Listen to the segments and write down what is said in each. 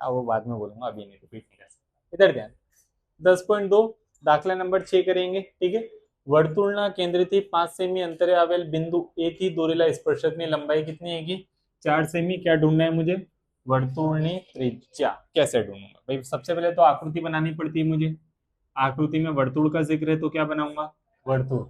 वो बाद में बोलूंगा, अभी नहीं, रिपीट नहीं कर सकता। इधर ध्यान। 10.2 दाखला नंबर 6 करेंगे, ठीक है। वर्तुळना केंद्रથી 5 सेमी अंतरे आवेल बिंदु ए थी दोरेला स्पर्शकनी लंबाई कितनी है? 4 सेमी। क्या ढूंढना है मुझे? वर्तुळनी त्रिज्या। कैसे ढूंढूंगा भाई? सबसे पहले तो आकृति बनानी पड़ती है मुझे। आकृति में वर्तुळ का जिक्र है तो क्या बनाऊंगा? वर्तुळ।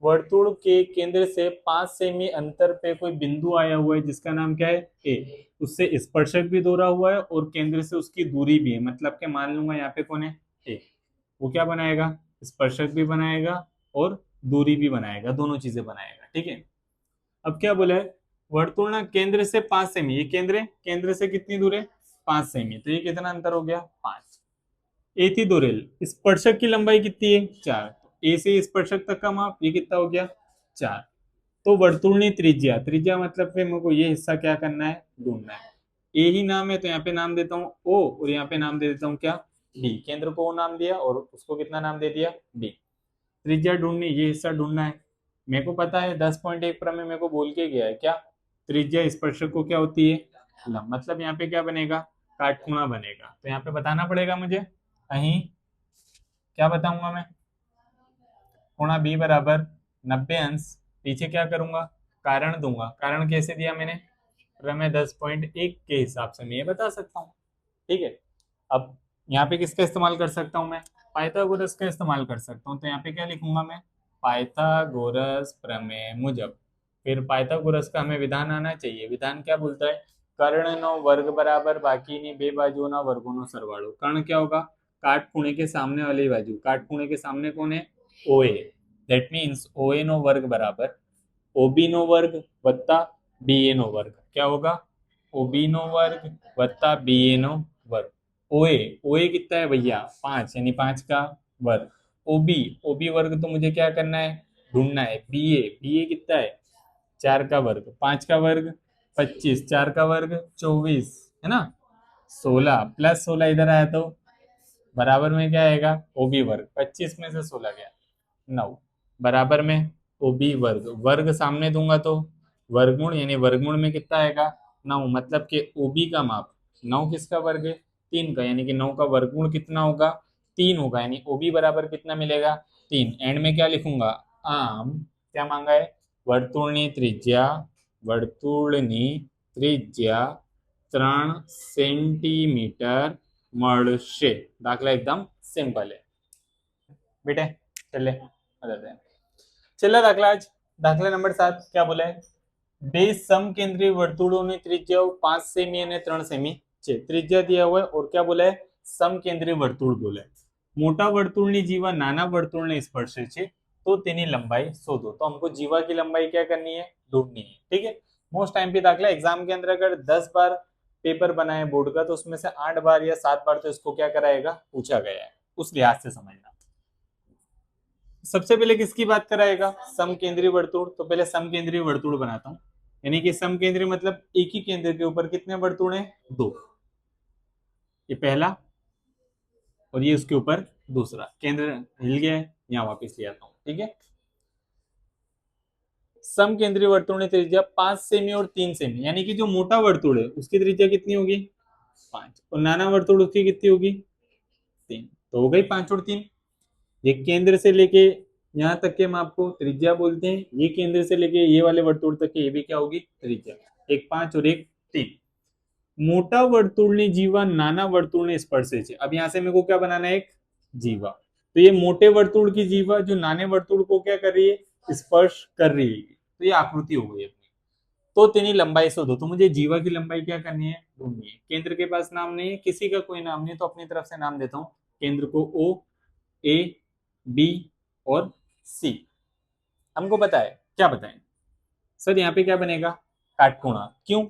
वर्तुळ के केंद्र से 5 सेमी अंतर पे कोई बिंदु आया हुआ है जिसका नाम क्या है? ए। उससे स्पर्शक भी दोहरा हुआ है और केंद्र से उसकी दूरी भी है, मतलब कि मान लूंगा यहाँ पे कौन है? ए। वो क्या बनाएगा? स्पर्शक भी बनाएगा और दूरी भी बनाएगा, दोनों चीजें बनाएगा, ठीक है। अब क्या बोला है? वर्तुळना केंद्र से 5 सेमी। ये केंद्र से कितनी दूर है? 5 सेमी। तो ये कितना अंतर हो गया? 5। ए थी दोरेल, स्पर्शक की लंबाई कितनी है? 4। ए से स्पर्शक तक का माप ये कितना हो गया? 4। तो वर्तुळनी त्रिज्या, त्रिज्या मतलब कि मेरे को ये हिस्सा क्या करना है? ढूंढना है। ए ही नाम है तो यहाँ पे नाम देता हूँ ओ, और यहाँ पे नाम दे देता हूँ क्या? बी। केंद्र को ओ नाम दिया और उसको कितना नाम दे दिया? बी। त्रिज्या ढूंढनी, ये हिस्सा ढूंढना है। मेरे को पता है 10.1 प्रमेय मेरे को बोल के गया है क्या? त्रिज्या स्पर्शक को क्या होती है? लंब। मतलब यहाँ पे क्या बनेगा? काटखूणा बनेगा। तो यहाँ पे बताना पड़ेगा मुझे। अहीं क्या बताऊंगा मैं? कोणा बी बराबर 90 अंश। पीछे क्या करूंगा? कारण दूंगा। कारण कैसे दिया मैंने? प्रमेय 10.1 के हिसाब से मैं ये बता सकता हूँ, ठीक है। अब यहाँ पे किसका इस्तेमाल कर सकता हूँ मैं? पाइथागोरस का इस्तेमाल कर सकता हूँ। तो यहाँ पे क्या लिखूंगा मैं? पाइथागोरस प्रमेय मुजब। फिर पाइथागोरस का हमें विधान आना चाहिए। विधान क्या बोलता है? कर्णनो वर्ग बराबर बाकीनी बे बाजुओना वर्गोनो सरवाळो। कर्ण क्या होगा? काटखूणे के सामने वाली बाजू। काटखूणे के सामने कौन है? ओए। दैट मीन्स ओए नो वर्ग बराबर ओबी नो वर्ग वत्ता बी ए नो वर्ग। क्या होगा? ओबी नो वर्ग वत्ता बी ए नो वर्ग। ओए, ओए कितना है भैया? 5, यानी 5 का वर्ग। ओबी, ओबी वर्ग तो मुझे क्या करना है? ढूंढना है। बी ए, बी ए कितना है? 4 का वर्ग। 5 का वर्ग 25, 4 का वर्ग 24, है ना। 16 प्लस 16 इधर आया तो बराबर में क्या आएगा? ओबी वर्ग। 25 में से 16 गया 9, बराबर में ओबी वर्ग। वर्ग सामने दूंगा तो वर्गमूल, यानी वर्गमूल में कितना आएगा? 9। मतलब कि ओबी का माप 9 किसका वर्ग है? 3 का। यानी कि 9 का वर्गमूल कितना होगा? 3 होगा। यानी ओबी बराबर कितना मिलेगा? 3। एंड में क्या लिखूंगा? आम क्या मांगा है? वर्तुळनी त्रिज्या, वर्तुळनी त्रिज्या 3 સેન્ટીમીટર મળશે। દાખલા એકદમ સિમ્પલ है बेटे। चले છેલ્લા દાખલા જ દાખલા નંબર 7 क्या बोला है? બે समकेंद्रीय वर्तुळोની ત્રિજ્યાઓ 5 સેમી અને 3 સેમી છે। ત્રિજ્યા दिया हुआ है और क्या बोला है? समकेंद्रीय वर्तुळ बोला है। मोटा वर्तुळની जीवा नाना वर्तुळને સ્પર્શે છે तो તેની लंबाई शोधो। तो हमको जीवा की लंबाई क्या करनी है? ढूंढनी है, ठीक है। मोस्ट टाइम पे दाखला एग्जाम के अंदर अगर 10 बार पेपर बनाए बोर्ड का तो उसमें से 8 बार या 7 बार तो इसको क्या कराएगा? पूछा गया है। उस लिहाज से समझना। सबसे पहले किसकी बात कराएगा? समकेंद्रीय वर्तुळ। तो पहले समकेंद्रीय वर्तुळ बनाता हूं। यानी कि समकेंद्रीय मतलब एक ही केंद्र के ऊपर कितने वर्तुळ हैं? 2। ये पहला और ये उसके ऊपर दूसरा। केंद्र हिल गया है, यहां वापिस ले आता हूं, ठीक है। समकेंद्रीय वर्तुळ त्रिज्या 5 सेमी और 3 सेमी। यानी कि जो मोटा वर्तुळ है उसकी त्रिज्या कितनी होगी? 5। और नाना वर्तुळ उसकी कितनी होगी? 3। तो हो गई 5 और 3। ये केंद्र से लेके यहाँ तक के माप को त्रिज्या बोलते हैं। ये केंद्र से लेके ये वाले वर्तुळ तक के ये भी क्या होगी? त्रिज्या। एक 5 और एक 3। मोटा वर्तुळनी जीवा नाना वर्तुळने स्पर्शे छे। अब यहाँ से मेरे को क्या बनाना है? एक जीवा। तो ये मोटे वर्तुळ की जीवा जो नाने वर्तुळ को क्या कर रही है? स्पर्श कर रही है। तो ये आकृति हो गई अपनी। तो तेनी लंबाई शोधो। तो मुझे जीवा की लंबाई क्या करनी है? ढूंढनी है। केंद्र के पास नाम नहीं है, किसी का कोई नाम नहीं, तो अपनी तरफ से नाम देता हूं। केंद्र को ओ, ए, बी और सी। हमको पता है, क्या बताएं सर? यहाँ पे क्या बनेगा? काटखूणा। क्यों?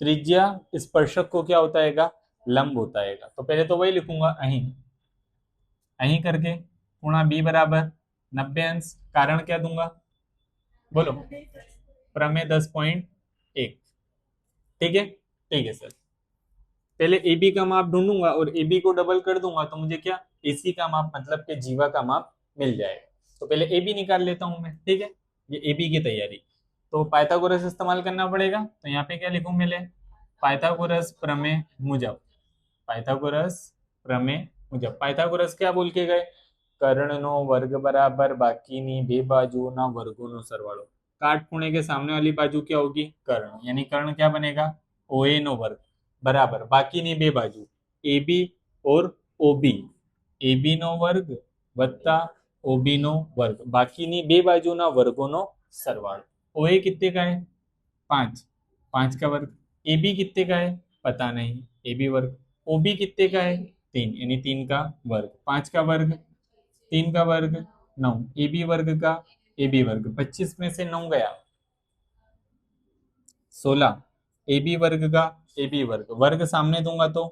त्रिज्या स्पर्शक को क्या होता है? लंब होता है। तो पहले तो वही लिखूंगा अहीं अहीं करके कोणा बी बराबर 90 अंश। कारण क्या दूंगा? बोलो। प्रमेय 10.1, ठीक है। ठीक है सर। पहले ए बी का माप ढूंढूंगा और ए बी को डबल कर दूंगा तो मुझे क्या? एसी का माप मतलब के जीवा का माप मिल जाएगा। तो पहले ए बी निकाल लेता हूं मैं, ठीक है। ये ए बी की तैयारी। तो पाइथागोरस इस्तेमाल करना पड़ेगा। तो यहाँ पे क्या लिखूं? पहले पाइथागोरस प्रमेय मुजब। पाइथागोरस प्रमेय मुजब पाइथागोरस क्या बोल के गए, કર્ણનો વર્ગ બરાબર બાકીની બે બાજુઓના વર્ગોનો સરવાળો। काटखूणे के सामने वाली बाजू क्या होगी, कर्ण, यानी कर्ण क्या बनेगा, OA नो वर्ग बराबर बाकीनी बे बाजू AB और OB, AB નો વર્ગ વત્તા OB નો વર્ગ, બાકીની બે બાજુના વર્ગોનો સરવાળો। OA कितने का है 5, 5 का वर्ग। AB कितने का है पता नहीं, AB वर्ग। OB कितने का है 3, यानी 3 का वर्ग। 5 का वर्ग 3 का वर्ग 9, AB वर्ग का AB वर्ग 25 में से 9 गया 16, AB वर्ग का AB वर्ग, वर्ग सामने दूंगा तो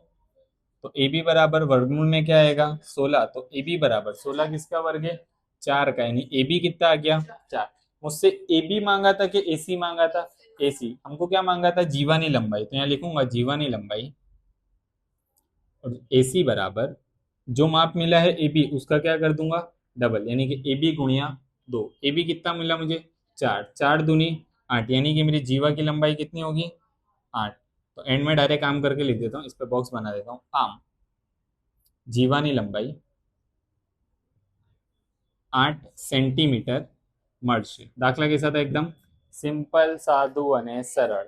AB बराबर वर्गमूल में क्या आएगा 16, तो AB बराबर 16 किसका वर्ग है 4 का, यानी AB कितना आ गया 4। मुझसे AB मांगा था कि AC मांगा था, AC। हमको क्या मांगा था, जीवानी लंबाई, तो यहाँ लिखूंगा जीवानी लंबाई, और AC बराबर जो माप मिला है AB उसका क्या कर दूंगा डबल, यानी कि AB गुणिया 2। AB कितना मिला मुझे 4, 4 दूनी 8, यानी कि मेरी जीवा की लंबाई कितनी होगी 8। तो एंड में डायरेक्ट आम करके लिख देता हूँ, इस पर बॉक्स बना देता हूँ, आम जीवानी लंबाई 8 સેન્ટીમીટર મળશે। દાખલા કેસા હતા, એકદમ સિમ્પલ, સાદું અને સરળ।